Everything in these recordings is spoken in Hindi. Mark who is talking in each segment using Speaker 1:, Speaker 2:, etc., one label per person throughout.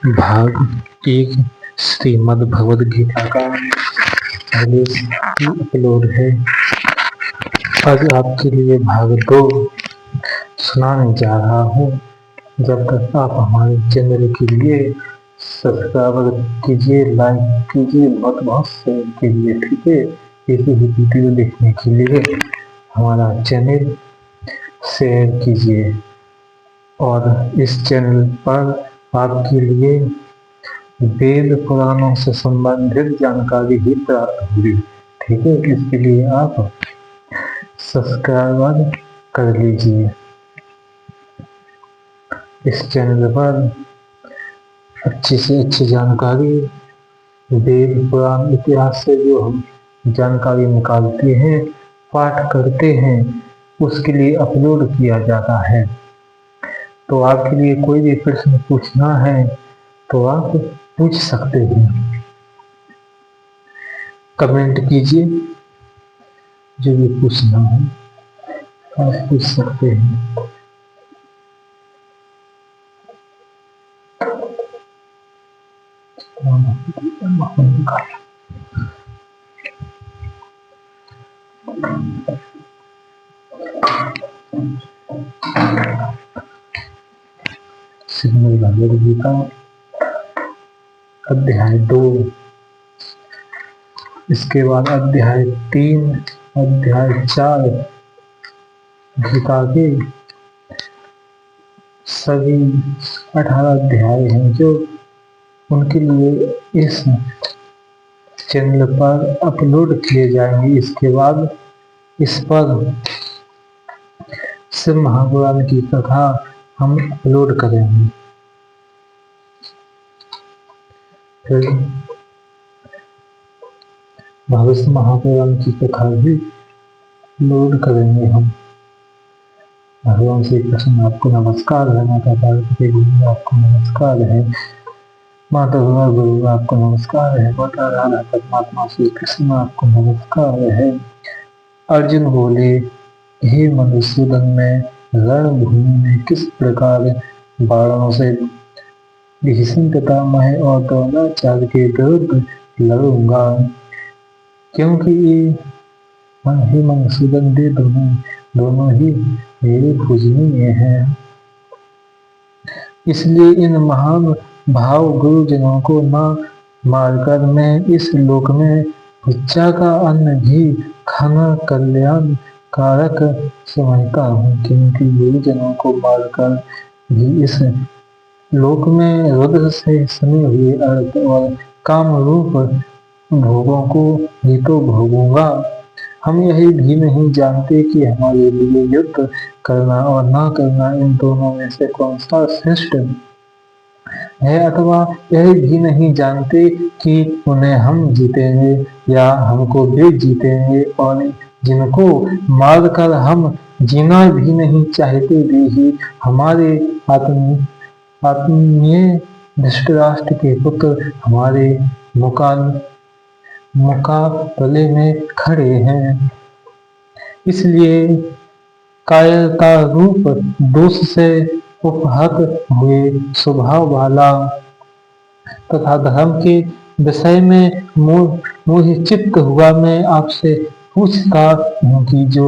Speaker 1: भाग एक श्रीमद् भगवद गीता का पहले अपलोड है। आज आपके लिए भाग 2 सुनाने जा रहा हूँ। जब तक आप हमारे चैनल के लिए सब्सक्राइब कीजिए, लाइक कीजिए, बहुत शेयर कीजिए, ठीक है। ऐसी ही वीडियो देखने के लिए हमारा चैनल शेयर कीजिए और इस चैनल पर आपके लिए वेद पुराणों से संबंधित जानकारी ही प्राप्त होगी, ठीक है। इसके लिए आप सब्सक्राइब कर लीजिए। इस चैनल पर अच्छी से अच्छी जानकारी वेद पुराण इतिहास से जो हम जानकारी निकालते हैं, पाठ करते हैं, उसके लिए अपलोड किया जाता है। तो आपके लिए कोई भी प्रश्न पूछना है तो आप पूछ सकते हैं, कमेंट कीजिए। जो भी पूछना है आप पूछ सकते हैं। श्रीमद् भगवद गीता अध्याय 2, इसके बाद अध्याय 3, अध्याय 4 गीता के सभी 18 अध्याय हैं जो उनके लिए इस चैनल पर अपलोड किए जाएंगे। इसके बाद इस पर शिव महापुराण की कथा हम अपलोड करेंगे। फिर भविष्य महापुराण की कथा भी लोड करेंगे हम। भगवान श्री कृष्ण आपको नमस्कार है, माता पार्वती गुरु आपको नमस्कार है, माता गुरु आपको नमस्कार है, माता राधा परमात्मा श्री कृष्ण आपको नमस्कार है। अर्जुन बोले, हे मधुसूदन, मैं रणभूमि में किस प्रकार बाणों से भीष्म पितामह और द्रोणाचार्य के विरुद्ध लड़ूंगा, क्योंकि ये हे मधुसूदन दे दोनों ही मेरे पूजनीय हैं। इसलिए इन महान भाव गुरुजनों को न मारकर मैं इस लोक में भिक्षा का अन्न भी खाना कल्याण कारक समझता हूँ, क्योंकि गुरुजनों को मारकर भी इस लोक में रुद्र से सने हुए अर्थ और काम रूप भोगों को ही तो भोगूंगा। हम यही भी नहीं जानते कि हमारे लिए युद्ध करना और ना करना इन दोनों में से कौन सा श्रेष्ठ है, अथवा यही भी नहीं जानते कि उन्हें हम जीतेंगे या हमको वे जीतेंगे, और जिनको मारकर हम जीना भी नहीं चाहते वे ही हमारे आत्मीय धृतराष्ट्र के पुत्र हमारे मुकाबले में खड़े हैं। इसलिए कायरता रूप दोष से उपहत हुए स्वभाव वाला तथा धर्म के विषय में मोहिचित्त हुआ मैं आपसे पूछता हूँ कि जो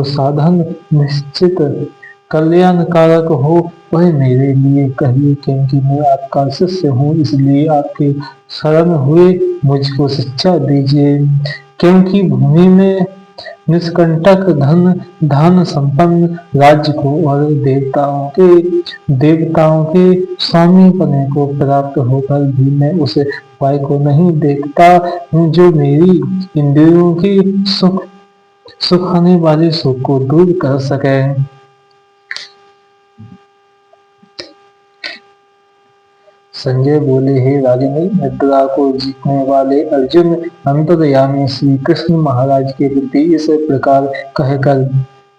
Speaker 1: साधन निश्चित कल्याणकारक हो वह मेरे लिए कहिए, क्योंकि मैं आपका शिष्य हूँ। इसलिए आपके शरण हुए मुझको शिक्षा दीजिए, क्योंकि भूमि में निष्कंटक धन संपन्न राज्य को और देवताओं के स्वामी पने को प्राप्त होकर भी मैं उस उपाय को नहीं देखता हूँ जो मेरी इंद्रियों के सुखाने वाले सुख को दूर कर सके। संजय बोले, हे राजन, निद्रा को जीतने वाले अर्जुन अंतर्यामी श्री कृष्ण महाराज के प्रति इस प्रकार कहकर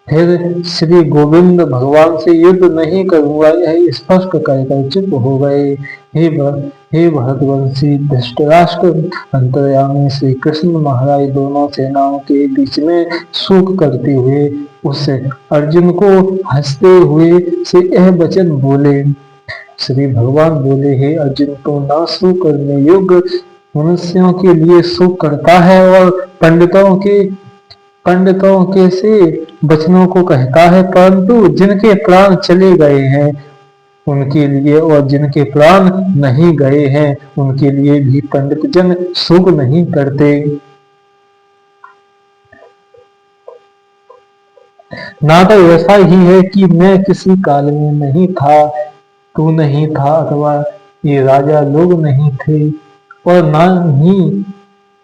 Speaker 1: फिर श्री गोविंद भगवान से युद्ध नहीं करूंगा यह स्पष्ट कहकर चुप हो गए। हे भरतवंशी धृतराष्ट्र, अंतर्यामी श्री कृष्ण महाराज दोनों सेनाओं के बीच में शोक करते हुए उस अर्जुन को हंसते हुए से यह वचन बोले। श्री भगवान बोले, हे अर्जुन, तो ना शोक करने योग्य मनुष्यों के लिए शोक करता है और पंडितों के से वचनों को कहता है, परंतु जिनके प्राण चले गए हैं उनके लिए और जिनके प्राण नहीं गए हैं उनके लिए भी पंडित जन शोक नहीं करते। नाटक ऐसा ही है कि मैं किसी काल में नहीं था, तू नहीं था, अथवा ये राजा लोग नहीं थे, और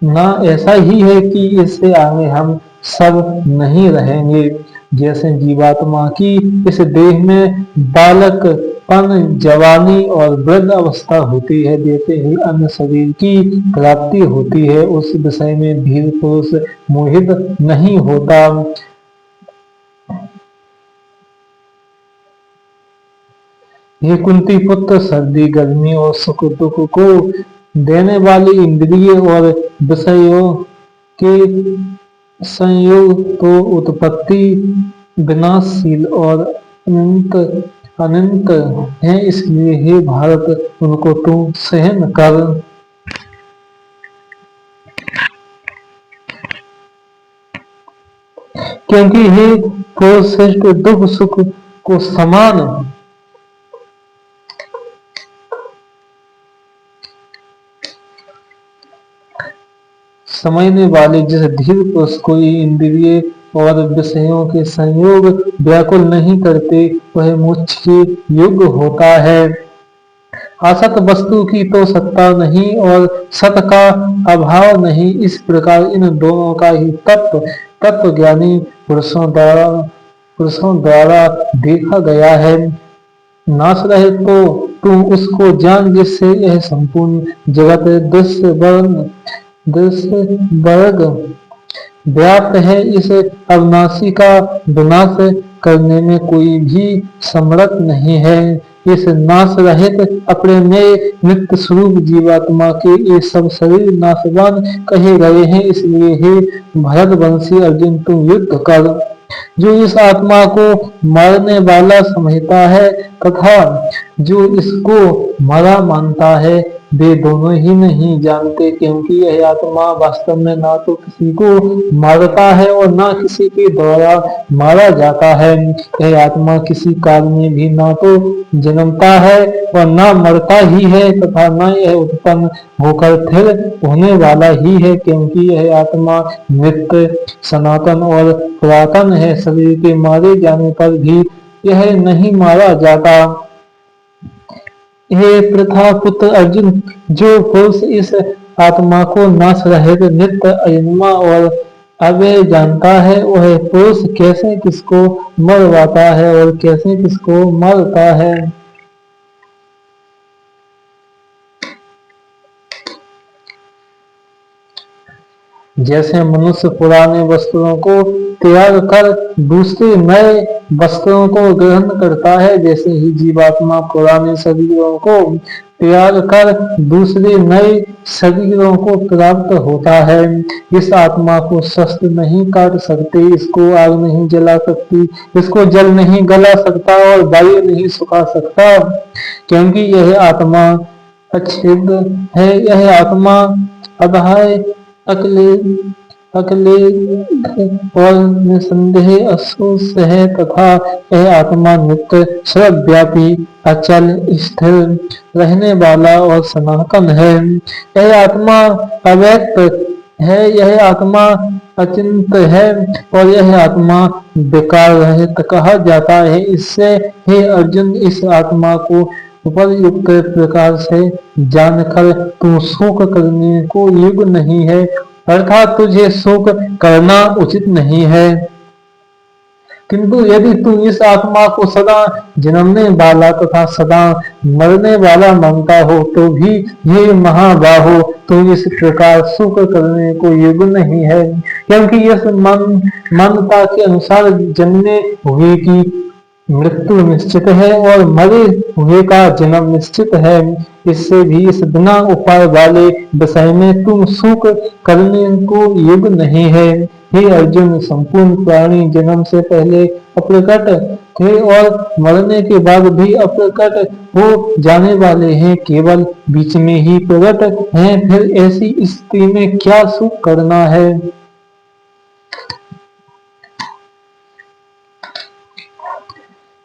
Speaker 1: ना ऐसा ही है कि इससे आगे हम सब नहीं रहेंगे। जैसे जीवात्मा की इस देह में बालकपन, जवानी और वृद्ध अवस्था होती है, जैसे ही अन्य शरीर की प्राप्ति होती है उस विषय में धीर पुरुष मोहित नहीं होता। ये कुंती पुत्र, सर्दी गर्मी और सुख दुख को देने वाली इंद्रिय और विषयों के संयोग तो उत्पत्ति, विनाशशील और अनंत अनंत है, इसलिए हे भारत उनको तू सहन कर। क्योंकि हे पुरुषश्रेष्ठ, दुख सुख को समान समझने वाले जिस धीर पुरुष को इंद्रिय और विषयों के संयोग व्याकुल नहीं करते वह मोक्ष के योग्य होता है। असत वस्तु की तो सत्ता नहीं और सत का अभाव नहीं, इस प्रकार इन दोनों का ही तत्व ज्ञानी पुरुषों द्वारा देखा गया है। नाश रहे तो तू उसको जान, जिससे यह संपूर्ण जगत दृश्य वर्ग व्याप्त है। इस अविनाशी का विनाश करने में कोई भी समर्थ नहीं है। इस नाश रहित अपने में नित्य स्वरूप जीवात्मा के ये सब शरीर नाशवान कहे गए हैं, इसलिए हे भरतवंशी अर्जुन, तुम युद्ध कर। जो इस आत्मा को मारने वाला समझता है तथा जो इसको मरा मानता है वे दोनों ही नहीं जानते, क्योंकि यह आत्मा वास्तव में ना तो किसी को मारता है और ना किसी के द्वारा मारा जाता है। यह आत्मा किसी काल में भी ना तो जन्मता है और ना मरता ही है तथा न यह उत्पन्न होकर फिर होने वाला ही है, क्योंकि यह आत्मा नित्य सनातन और पुरातन है। शरीर के मारे जाने पर भी यह नहीं मारा जाता। हे पृथा पुत्र अर्जुन, जो पुरुष इस आत्मा को नाश रहित नित्य अजन्मा और अव्यय जानता है वह पुरुष कैसे किसको मरवाता है और कैसे किसको मारता है। जैसे मनुष्य पुराने वस्त्रों को त्याग कर दूसरे नए वस्त्रों को ग्रहण करता है, जैसे ही जीवात्मा पुराने शरीरों को त्याग कर दूसरे नए शरीरों को प्राप्त होता है। इस आत्मा को शस्त्र नहीं काट सकते, इसको आग नहीं जला सकती, इसको जल नहीं गला सकता और वायु नहीं सुखा सकता, क्योंकि यह आत्मा अच्छेद्य है। यह आत्मा अधाय अकले और निसंदेह अशोष है तथा यह आत्मा नित्य सर्वव्यापी, अचल, स्थिर रहने वाला और सनातन है। यह आत्मा अव्यक्त है, यह आत्मा अचिंत्य है और यह आत्मा विकार रहित कहा जाता है। इससे हे अर्जुन, इस आत्मा को उपयुक्त प्रकार से जानकर तू शोक करने को योग्य नहीं है, अर्थात तुझे शोक करना उचित नहीं है। किंतु यदि तू इस आत्मा को सदा जन्मने वाला तथा सदा मरने वाला मानता हो तो भी ये महाबाहो तो इस प्रकार सुख करने को योग्य नहीं है, क्योंकि इस मान्यता के अनुसार जन्मे हुए की मृत्यु निश्चित है और मरे हुए का जन्म निश्चित है। इससे भी इस बिना उपाय वाले विषय में तुम सुख करने को योग्य नहीं है। हे अर्जुन, संपूर्ण प्राणी जन्म से पहले अप्रकट थे और मरने के बाद भी अप्रकट हो जाने वाले हैं, केवल बीच में ही प्रकट हैं। फिर ऐसी स्थिति में क्या सुख करना है।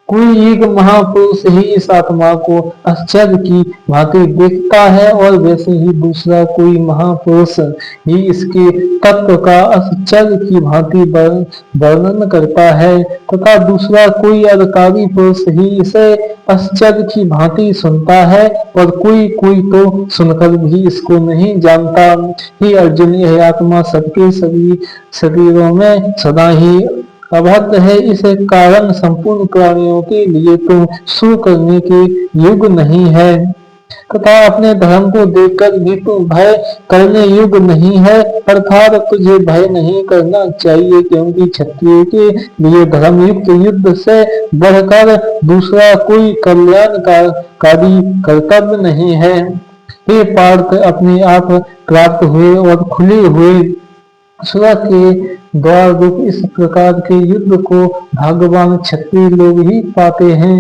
Speaker 1: कोई एक महापुरुष ही इस आत्मा को आश्चर्य की भांति देखता है और वैसे ही दूसरा कोई महापुरुष ही इसके तत्व का आश्चर्य की भांति वर्णन करता है तथा दूसरा कोई अधिकारी पुरुष ही इसे आश्चर्य की भांति सुनता है और कोई कोई तो सुनकर भी इसको नहीं जानता। ही अर्जुन, यह आत्मा सबके सभी शरीरों में सदा ही अभद्र है, इस कारण संपूर्ण प्राणियों के लिए तुम सुख करने के योग्य नहीं है तथा अपने धर्म को देखकर भी तुम भय करने योग्य नहीं है, अर्थात तुझे भय नहीं करना चाहिए, क्योंकि क्षत्रिय के लिए धर्म युक्त युद्ध से बढ़कर दूसरा कोई कल्याणकारी कर्तव्य नहीं है। हे पार्थ, अपने आप प्राप्त हुए और खुले हुए स्वर्ग के द्वार रूप इस प्रकार के युद्ध को भाग्यवान क्षत्रिय लोग ही पाते हैं।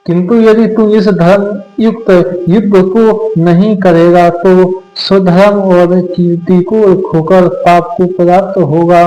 Speaker 1: किंतु यदि तू इस धर्म युक्त युद्ध को नहीं करेगा तो स्वधर्म और कीर्ति को खोकर पाप को प्राप्त होगा।